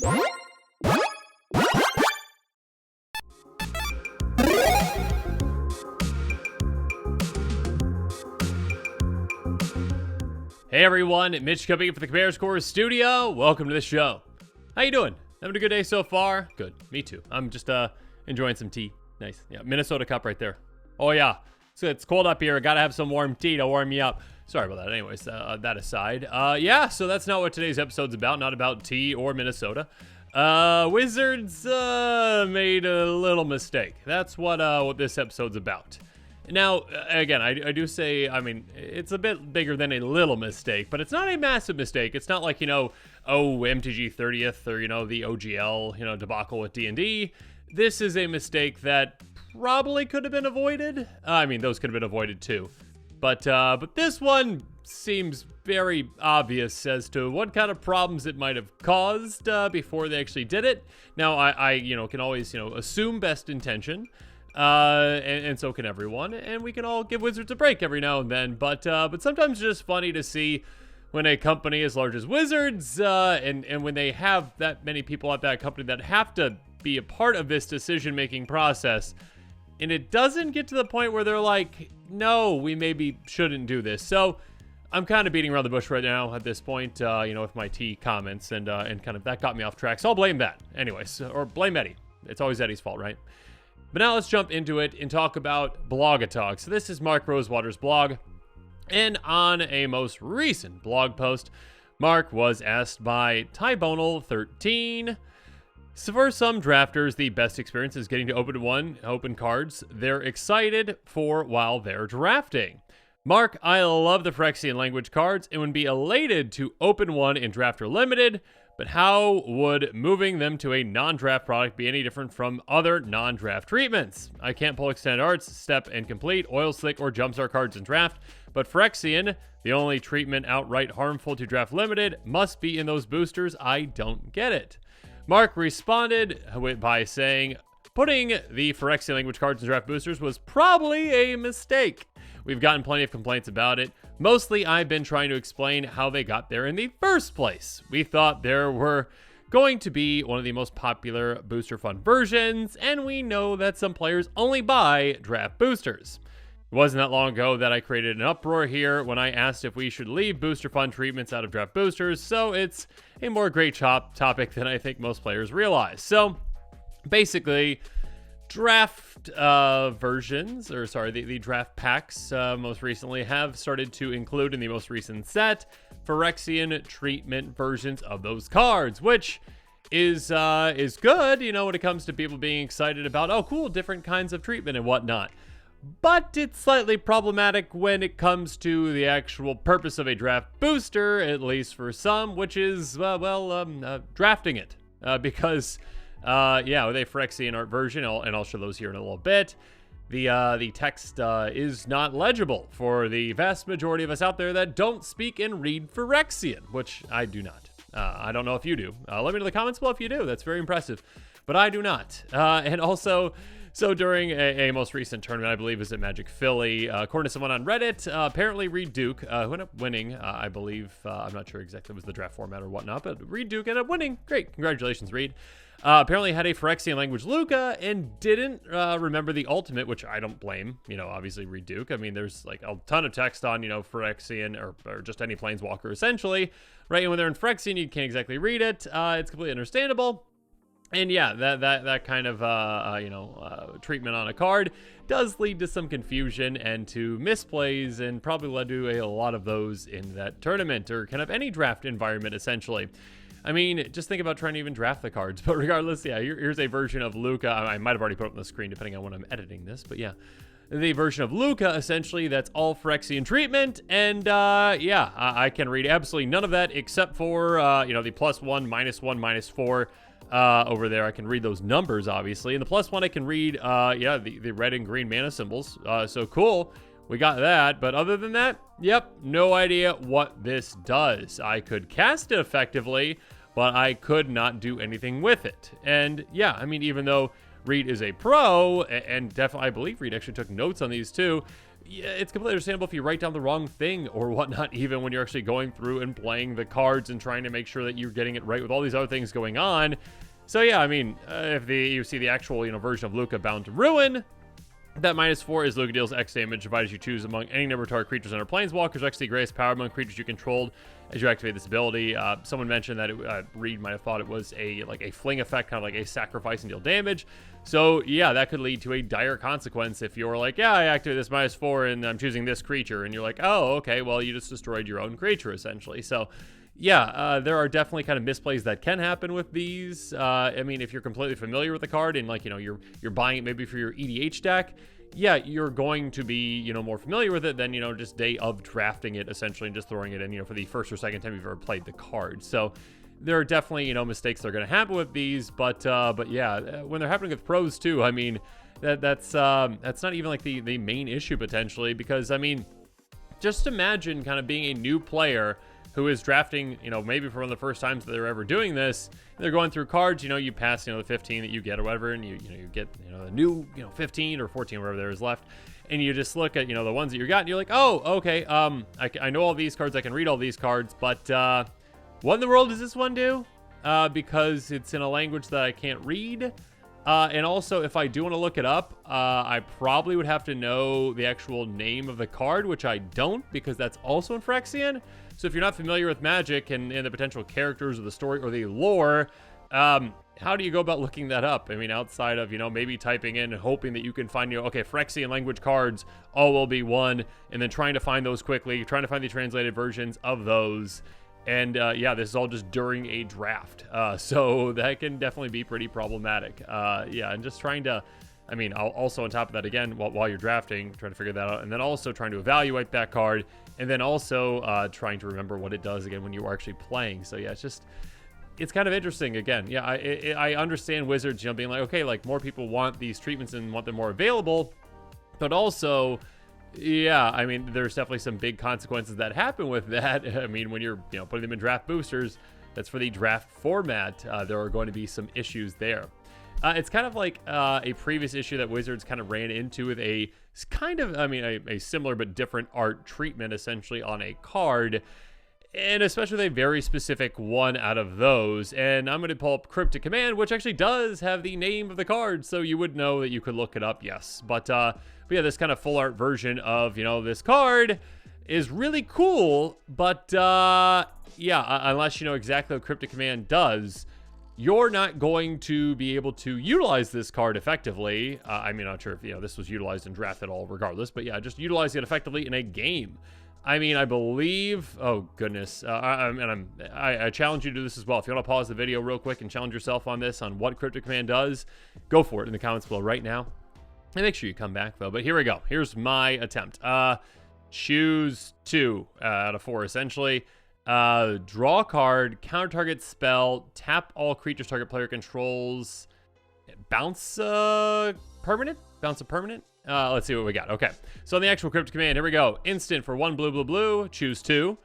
Hey everyone, Mitch coming in for the Compare Scores Studio. Welcome to the show. How you doing? Having a good day so far? Good. Me too. I'm just enjoying some tea. Nice. Yeah, Minnesota cup right there. Oh yeah. So it's cold up here. Gotta have some warm tea to warm me up. Sorry about that. Anyways, that aside. Yeah, so that's not what today's episode's about. Not about tea or Minnesota. Wizards made a little mistake. That's what this episode's about. Now, again, I do say, I mean, it's a bit bigger than a little mistake, but it's not a massive mistake. It's not like, MTG 30th or, the OGL, debacle with D&D. This is a mistake that probably could have been avoided. I mean, those could have been avoided too. But this one seems very obvious as to what kind of problems it might have caused before they actually did it. Now, I can always, assume best intention. And so can everyone, and we can all give Wizards a break every now and then, but sometimes it's just funny to see when a company as large as Wizards, and when they have that many people at that company that have to be a part of this decision-making process, and it doesn't get to the point where they're like, no, we maybe shouldn't do this. So I'm kind of beating around the bush right now at this point, with my T comments, and kind of that got me off track, so I'll blame that. Anyways, or blame Eddie. It's always Eddie's fault, right? But now let's jump into it and talk about Blogatalk. So this is Mark Rosewater's blog. And on a most recent blog post, Mark was asked by Tybonal13. So for some drafters, the best experience is getting to open cards they're excited for while they're drafting. Mark, I love the Phyrexian language cards and would be elated to open one in Drafter Limited, but how would moving them to a non-draft product be any different from other non-draft treatments? I can't pull Extended Arts, Step and Complete, Oil Slick, or Jumpstart cards in draft, but Phyrexian, the only treatment outright harmful to Draft Limited, must be in those boosters. I don't get it. Mark responded by saying, putting the Phyrexian language cards in draft boosters was probably a mistake. We've gotten plenty of complaints about it. Mostly, I've been trying to explain how they got there in the first place. We thought there were going to be one of the most popular booster fund versions, and we know that some players only buy draft boosters. It wasn't that long ago that I created an uproar here when I asked if we should leave booster fund treatments out of draft boosters, so it's a more great topic than I think most players realize. So, basically, draft versions, or sorry, the draft packs most recently have started to include in the most recent set Phyrexian treatment versions of those cards, which is good, when it comes to people being excited about, oh cool, different kinds of treatment and whatnot. But it's slightly problematic when it comes to the actual purpose of a draft booster, at least for some, which is, drafting it. Because with a Phyrexian art version, and I'll show those here in a little bit, the text is not legible for the vast majority of us out there that don't speak and read Phyrexian, which I do not. I don't know if you do. Let me know in the comments below if you do. That's very impressive. But I do not. And also, so during a most recent tournament, I believe is at Magic Philly, according to someone on Reddit, apparently Reed Duke, who ended up winning, I believe, I'm not sure exactly what was the draft format or whatnot, but Reed Duke ended up winning. Great. Congratulations, Reed. Apparently had a Phyrexian language Luca and didn't remember the ultimate, which I don't blame, obviously Reed Duke. I mean, there's like a ton of text on, Phyrexian or just any planeswalker essentially, right? And when they're in Phyrexian, you can't exactly read it. It's completely understandable. And yeah, that kind of, treatment on a card does lead to some confusion and to misplays, and probably led to a lot of those in that tournament or kind of any draft environment, essentially. I mean, just think about trying to even draft the cards. But regardless, yeah, here's a version of Luca. I might have already put it up on the screen depending on when I'm editing this, but yeah. The version of Luca, essentially, that's all Phyrexian treatment, and I can read absolutely none of that except for, the +1, -1, -4 over there. I can read those numbers, obviously, and the +1 I can read, the red and green mana symbols, so cool. We got that, but other than that, yep, no idea what this does. I could cast it effectively, but I could not do anything with it. And yeah, I mean, even though Reed is a pro, and definitely, I believe Reed actually took notes on these too, yeah, it's completely understandable if you write down the wrong thing or whatnot, even when you're actually going through and playing the cards and trying to make sure that you're getting it right with all these other things going on. So yeah, I mean, if you see the actual, version of Luca Bound to Ruin, that -4 is Luca deals X damage divided as you choose among any number of target creatures under Planeswalkers. X the greatest power among creatures you controlled as you activate this ability. Someone mentioned that Reed might have thought it was a fling effect, kind of like a sacrifice and deal damage. So yeah, that could lead to a dire consequence if you're like, yeah, I activate this -4 and I'm choosing this creature, and you're like, oh, okay, well, you just destroyed your own creature essentially. So yeah, there are definitely kind of misplays that can happen with these. I mean, if you're completely familiar with the card and you're buying it maybe for your EDH deck, yeah, you're going to be, more familiar with it than, just day of drafting it essentially and just throwing it in, for the first or second time you've ever played the card. So there are definitely, mistakes that are going to happen with these, but yeah, when they're happening with pros too, I mean, that's not even like the main issue potentially, because I mean, just imagine kind of being a new player who is drafting, maybe for one of the first times that they're ever doing this. They're going through cards, you pass, the 15 that you get or whatever, and you get, a new, 15 or 14, whatever there is left. And you just look at, the ones that you got, and you're like, oh, okay, I know all these cards, I can read all these cards, but what in the world does this one do? Because it's in a language that I can't read. And also, if I do want to look it up, I probably would have to know the actual name of the card, which I don't, because that's also in Phyrexian. So if you're not familiar with Magic and the potential characters or the story or the lore, how do you go about looking that up? I mean, outside of, maybe typing in and hoping that you can find, okay, Phyrexian language cards, all will be one, and then trying to find those quickly, trying to find the translated versions of those. And yeah, this is all just during a draft. So that can definitely be pretty problematic. Yeah, and just trying to, I mean, also on top of that, again, while you're drafting, trying to figure that out, and then also trying to evaluate that card, and then also trying to remember what it does again when you are actually playing. So yeah, it's kind of interesting. Again, yeah, I understand Wizards, being like, okay, like more people want these treatments and want them more available, but also, yeah, I mean, there's definitely some big consequences that happen with that. I mean, when you're, putting them in draft boosters, that's for the draft format. There are going to be some issues there. It's kind of like a previous issue that Wizards kind of ran into with a similar but different art treatment essentially on a card, and especially with a very specific one out of those. And I'm going to pull up Cryptic Command, which actually does have the name of the card, so you would know that you could look it up, yes. But yeah, this kind of full art version of, this card is really cool, but yeah, unless you know exactly what Cryptic Command does, you're not going to be able to utilize this card effectively. I'm not sure if, this was utilized in draft at all regardless, but yeah, just utilize it effectively in a game. I mean, I believe, oh goodness, I challenge you to do this as well. If you want to pause the video real quick and challenge yourself on this, on what Cryptic Command does, go for it in the comments below right now. And make sure you come back though, but here we go. Here's my attempt. Choose 2 out of 4 essentially. Draw a card, counter target spell, tap all creatures target player controls, bounce a permanent. Let's see what we got. Okay, so on the actual Cryptic Command, here we go. Instant for 1 blue, choose 2.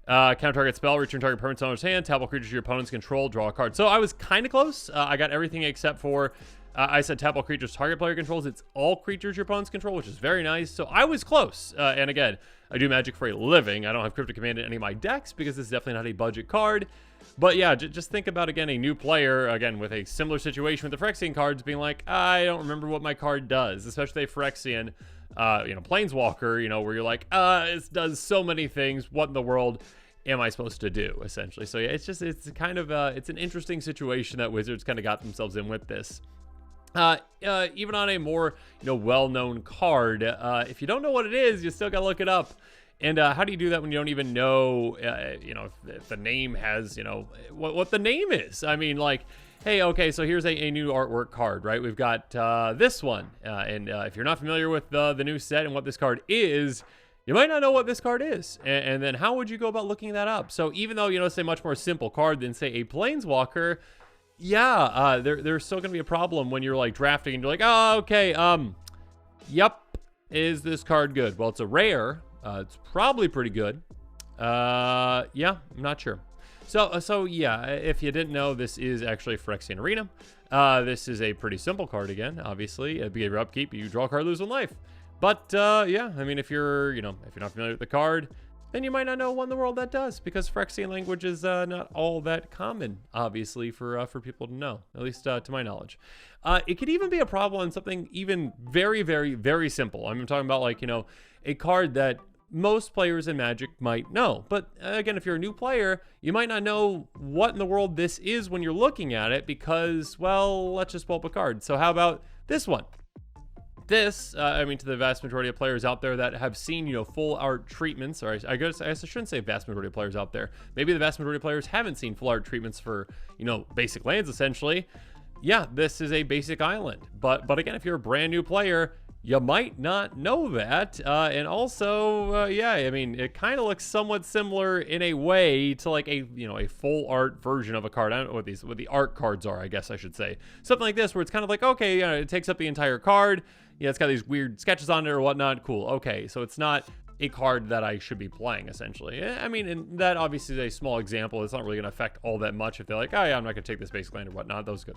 Counter target spell, return target permanent to owner's hand, tap all creatures your opponents control, draw a card. So I was kind of close. I got everything except for, I said tap all creatures target player controls. It's all creatures your opponents control, which is very nice. So I was close. And again, I do Magic for a living. I don't have Cryptic Command in any of my decks because this is definitely not a budget card. But yeah, just think about, again, a new player, again, with a similar situation with the Phyrexian cards being like, I don't remember what my card does, especially a Phyrexian, Planeswalker, where you're like, it does so many things. What in the world am I supposed to do, essentially? So yeah, it's kind of, it's an interesting situation that Wizards kind of got themselves in with this. Even on a more, well-known card, if you don't know what it is, you still gotta look it up. And how do you do that when you don't even know, if the name has, what the name is? I mean, like, hey, okay, so here's a new artwork card, right? We've got this one, and if you're not familiar with the new set and what this card is, you might not know what this card is. And then how would you go about looking that up? So even though, it's a much more simple card than, say, a Planeswalker, yeah, there's still gonna be a problem when you're like drafting and you're like, oh, okay, yep, is this card good? Well, it's a rare. It's probably pretty good. Yeah, I'm not sure. So yeah, if you didn't know, this is actually Phyrexian Arena. This is a pretty simple card again, obviously. At the beginning of your upkeep, you draw a card, lose 1 life. But yeah, I mean, if you're not familiar with the card, then you might not know one in the world that does, because Phyrexian language is not all that common, obviously, for people to know, at least to my knowledge. It could even be a problem on something even very, very, very simple. I'm talking about, like, a card that most players in Magic might know. But again, if you're a new player, you might not know what in the world this is when you're looking at it because, well, let's just pull up a card. So how about this one? This, I mean, to the vast majority of players out there that have seen, full art treatments, or I guess I shouldn't say vast majority of players out there. Maybe the vast majority of players haven't seen full art treatments for, basic lands, essentially. Yeah, this is a basic island. But again, if you're a brand new player, you might not know that. And also, yeah, I mean, it kind of looks somewhat similar in a way to like a full art version of a card. I don't know what the art cards are, I guess I should say. Something like this, where it's kind of like, okay, it takes up the entire card. Yeah, it's got these weird sketches on it or whatnot. Cool. Okay, so it's not a card that I should be playing, essentially. I mean, and that obviously is a small example. It's not really going to affect all that much if they're like, oh yeah, I'm not going to take this basic land or whatnot. Those get,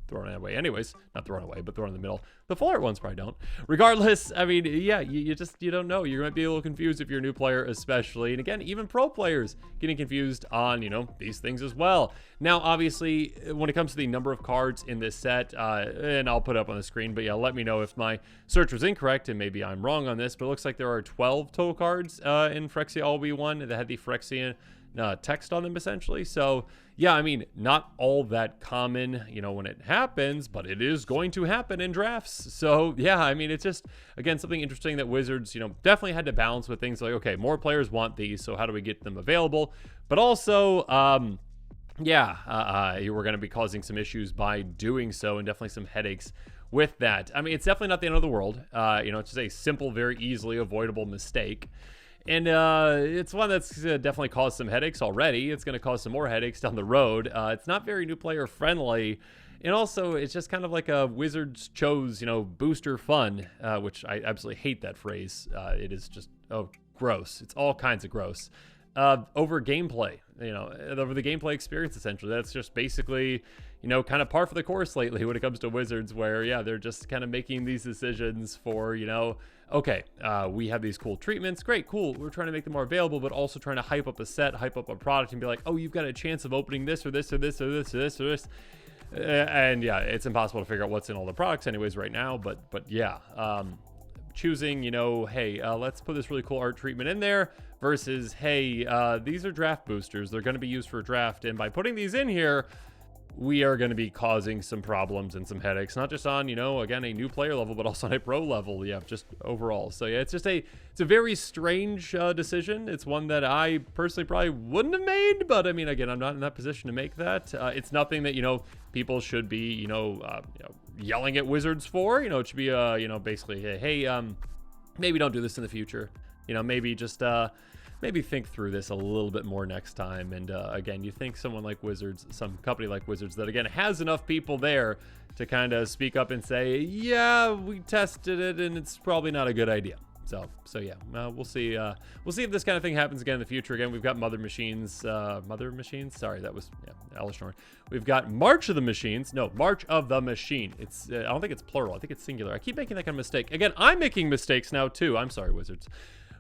thrown away anyways. Not thrown away, but thrown in the middle. The full art ones probably don't. Regardless, I mean, yeah, you don't know. You might be a little confused if you're a new player, especially. And again, even pro players getting confused on, these things as well. Now, obviously, when it comes to the number of cards in this set, and I'll put it up on the screen, but yeah, let me know if my search was incorrect, and maybe I'm wrong on this, but it looks like there are 12 total cards in Phyrexia All V1 that had the Phyrexian text on them, essentially. So yeah, I mean, not all that common, when it happens, but it is going to happen in drafts. So yeah, I mean, it's just, again, something interesting that Wizards, definitely had to balance with things like, okay, more players want these, so how do we get them available? But also, yeah, we're going to be causing some issues by doing so, and definitely some headaches with that. I mean, it's definitely not the end of the world. It's just a simple, very easily avoidable mistake. And it's one that's definitely caused some headaches already. It's going to cause some more headaches down the road. It's not very new player friendly. And also, it's just kind of like a Wizards chose, booster fun, which I absolutely hate that phrase. It is just, gross. It's all kinds of gross. Over gameplay, over the gameplay experience, essentially. That's just basically, kind of par for the course lately when it comes to Wizards, where, yeah, they're just kind of making these decisions for, okay, we have these cool treatments. Great, cool. We're trying to make them more available, but also trying to hype up a set, hype up a product, and be like, oh, you've got a chance of opening this or this or this or this or this or this. And yeah, it's impossible to figure out what's in all the products anyways right now. But yeah, choosing, hey, let's put this really cool art treatment in there versus, hey, these are draft boosters. They're going to be used for draft. And by putting these in here, we are going to be causing some problems and some headaches, not just on, again, a new player level, but also on a pro level. Yeah, just overall. So yeah, it's a very strange decision. It's one that I personally probably wouldn't have made, but I mean, again, I'm not in that position to make that. It's nothing that, people should be, yelling at Wizards for. It should be, basically, hey, maybe don't do this in the future. Maybe just, maybe think through this a little bit more next time. And again, you think someone like Wizards, some company like Wizards that, again, has enough people there to kind of speak up and say, yeah, we tested it and it's probably not a good idea. So yeah, we'll see. We'll see if this kind of thing happens again in the future. Again, we've got Mother Machines. Sorry, that was Alice Norn. We've got March of the Machines. No, March of the Machine. It's I don't think it's plural. I think it's singular. I keep making that kind of mistake. Again, I'm making mistakes now too. I'm sorry, Wizards.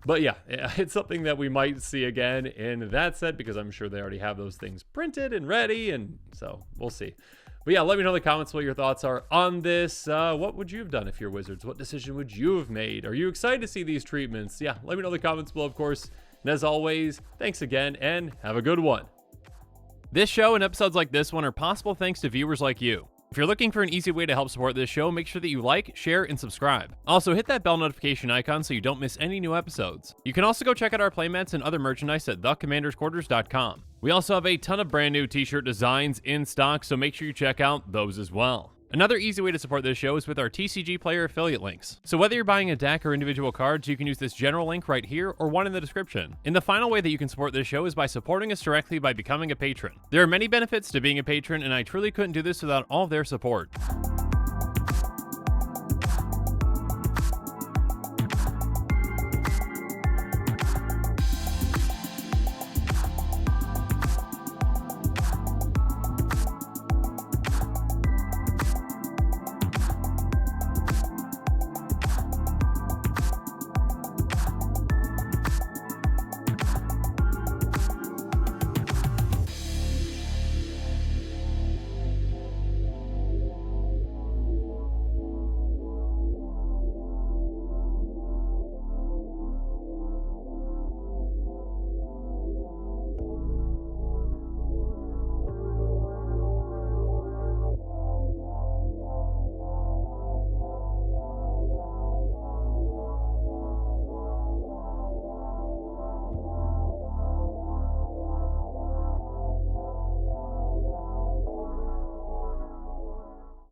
But yeah, it's something that we might see again in that set, because I'm sure they already have those things printed and ready, and so we'll see. But yeah, let me know in the comments what your thoughts are on this. What would you have done if you're Wizards? What decision would you have made? Are you excited to see these treatments? Yeah, let me know in the comments below, of course. And as always, thanks again, and have a good one. This show and episodes like this one are possible thanks to viewers like you. If you're looking for an easy way to help support this show, make sure that you like, share, and subscribe. Also, hit that bell notification icon so you don't miss any new episodes. You can also go check out our playmats and other merchandise at thecommandersquarters.com. We also have a ton of brand new t-shirt designs in stock, so make sure you check out those as well. Another easy way to support this show is with our TCG Player affiliate links. So whether you're buying a deck or individual cards, you can use this general link right here or one in the description. And the final way that you can support this show is by supporting us directly by becoming a patron. There are many benefits to being a patron, and I truly couldn't do this without all of their support.